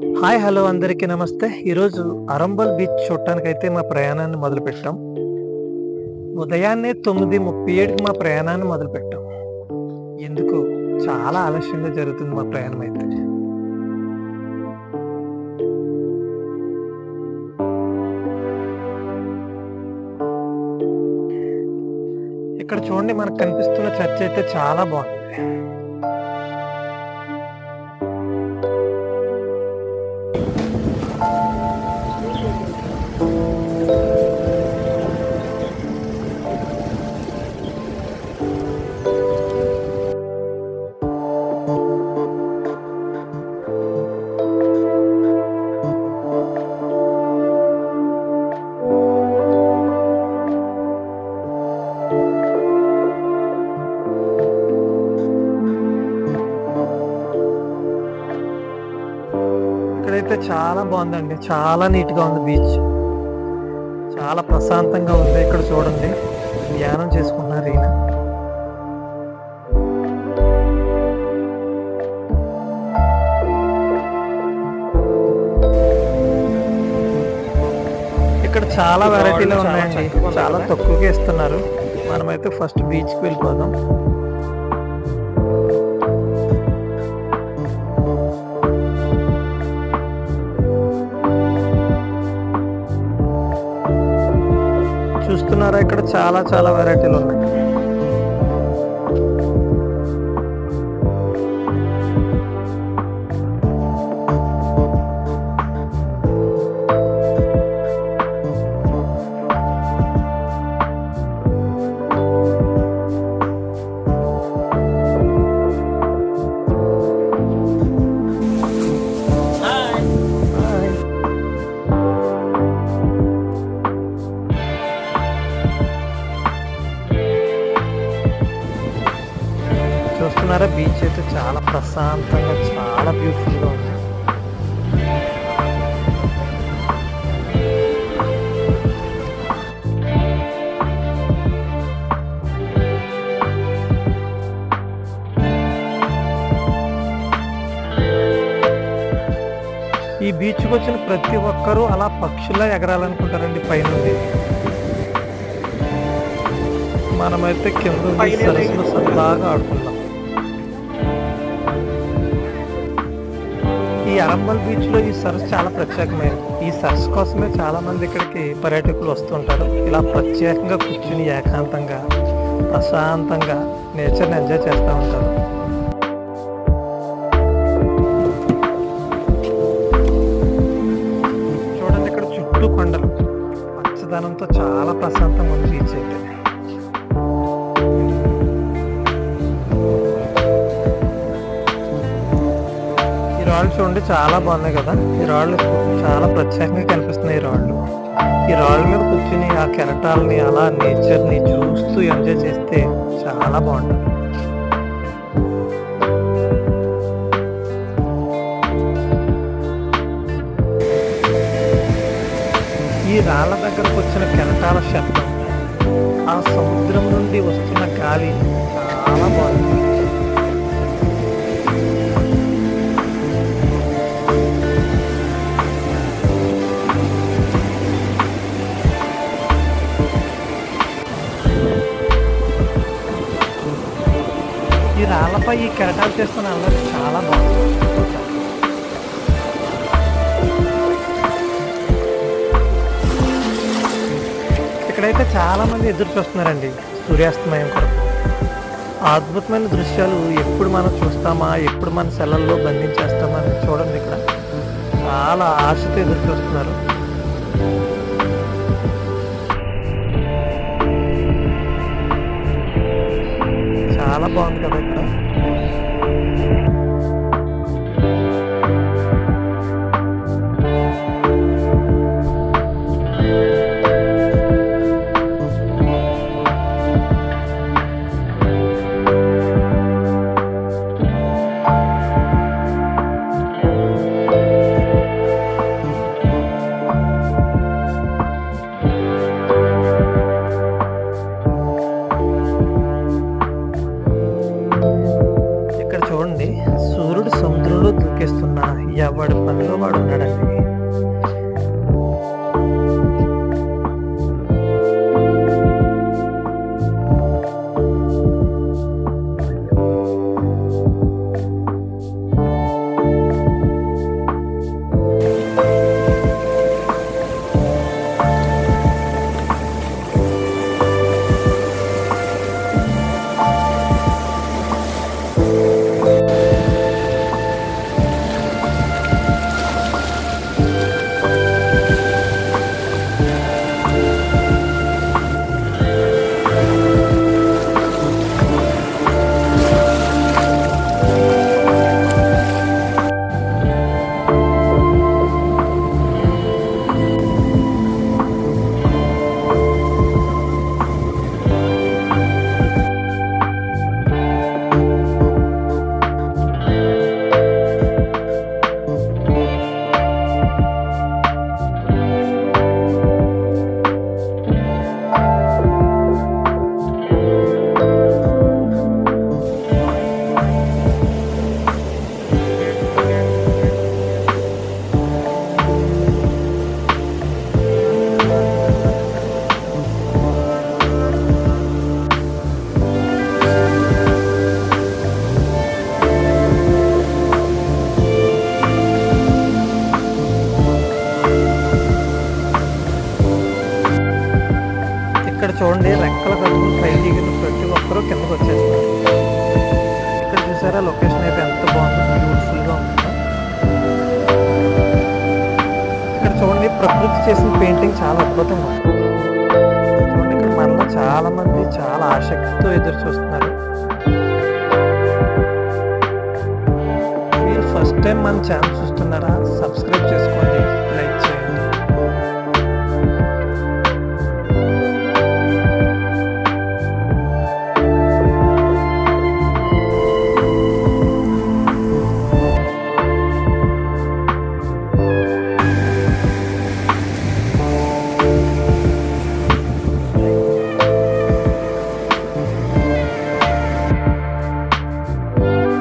Hi hello అందరికీ నమస్తే. ఈరోజు అరంబల్ బీచ్ చూడటానికైతే మా ప్రయాణాన్ని మొదలుపెట్టాం. ఉదయాన్నే 9:37కి మా ప్రయాణాన్ని మొదలుపెట్టాం. ఎందుకు చాలా ఆలస్యంగా జరుగుతుంది మా ప్రయాణం అయితే. ఇక్కడ చూడండి, మనకు కనిపిస్తున్న చర్చ్ అయితే చాలా బాగుంది. ఇక్కడైతే చాలా బాగుందండి, చాలా నీట్గా ఉంది బీచ్, చాలా ప్రశాంతంగా ఉంది. ఇక్కడ చూడండి, ధ్యానం చేసుకుంటున్నారు ఈయన. ఇక్కడ చాలా వెరైటీలు ఉన్నాయండి, చాలా తక్కువగా ఇస్తున్నారు. మనమైతే ఫస్ట్ బీచ్కి వెళ్ళిపోదాం. చూస్తున్నారా, ఇక్కడ చాలా వెరైటీలు ఉన్నాయి. చూస్తున్నారా, బీచ్ అయితే చాలా ప్రశాంతంగా, చాలా బ్యూటిఫుల్గా ఉంది. ఈ బీచ్కి వచ్చిన ప్రతి ఒక్కరూ అలా పక్షుల్లా ఎగరాలనుకుంటారండి పైనుండి. మనమైతే కింద సరస్సులో సరదాగా ఆడుకుందాం. ఈ అరంబల్ బీచ్ లో ఈ సరస్సు చాలా ప్రత్యేకమైనది. ఈ సరస్సు కోసమే చాలా మంది ఇక్కడికి పర్యాటకులు వస్తుంటారు. ఇలా ప్రత్యేకంగా కూర్చుని ఏకాంతంగా ప్రశాంతంగా నేచర్ని ఎంజాయ్ చేస్తూ ఉంటారు. చూడండి, ఇక్కడ చుట్టూ కొండలు, పచ్చదనంతో చాలా ప్రశాంతంగా ఉంది బీచ్ అయితే. రాళ్ళు చూడండి, చాలా బాగున్నాయి కదా. ఈ రాళ్ళు చాలా ప్రత్యేకంగా కనిపిస్తున్నాయి. ఈ రాళ్ళ మీద కూర్చుని ఆ కెరటాలని, అలా నేచర్ని చూస్తూ ఎంజాయ్ చేస్తే చాలా బాగుంటుంది. ఈ రాళ్ళ దగ్గరకు వచ్చిన కెరటాల శబ్దం, ఆ సముద్రం నుండి వస్తున్న గాలి చాలా బాగుంది. ఈ రాళ్ళపై ఈ కెరటాలు చేస్తున్న అల్లరి చాలా బాగుంది. ఇక్కడైతే చాలా మంది ఎదురు చూస్తున్నారండి సూర్యాస్తమయం కొరకు. ఆ అద్భుతమైన దృశ్యాలు ఎప్పుడు మనం చూస్తామా, ఎప్పుడు మన సెలవుల్లో బంధించేస్తామా అని చూడండి, ఇక్కడ చాలా ఆశతో ఎదురు చూస్తున్నారు. చాలా బాగుంది కదా ఇక్కడ. వాడి పనిలో వాడు ఉన్నాడండి. ఇక్కడ చూడండి, రెక్కల కట్టుకుని పైకి ఎగిరిన ప్రతి ఒక్కరూ కిందకు వచ్చేస్తారు. ఇక్కడ చూసారా లొకేషన్ అయితే ఎంత బాగుందో, బ్యూటిఫుల్గా ఉంది. ఇక్కడ చూడండి, ప్రకృతి చేసిన పెయింటింగ్ చాలా అద్భుతంగా ఉంది. చూడండి, ఇక్కడ మనలో చాలా మంది చాలా ఆసక్తితో ఎదురు చూస్తున్నారు. మీరు ఫస్ట్ టైం మన ఛానల్ చూస్తున్నారా? సబ్స్క్రైబ్ చేసుకోండి.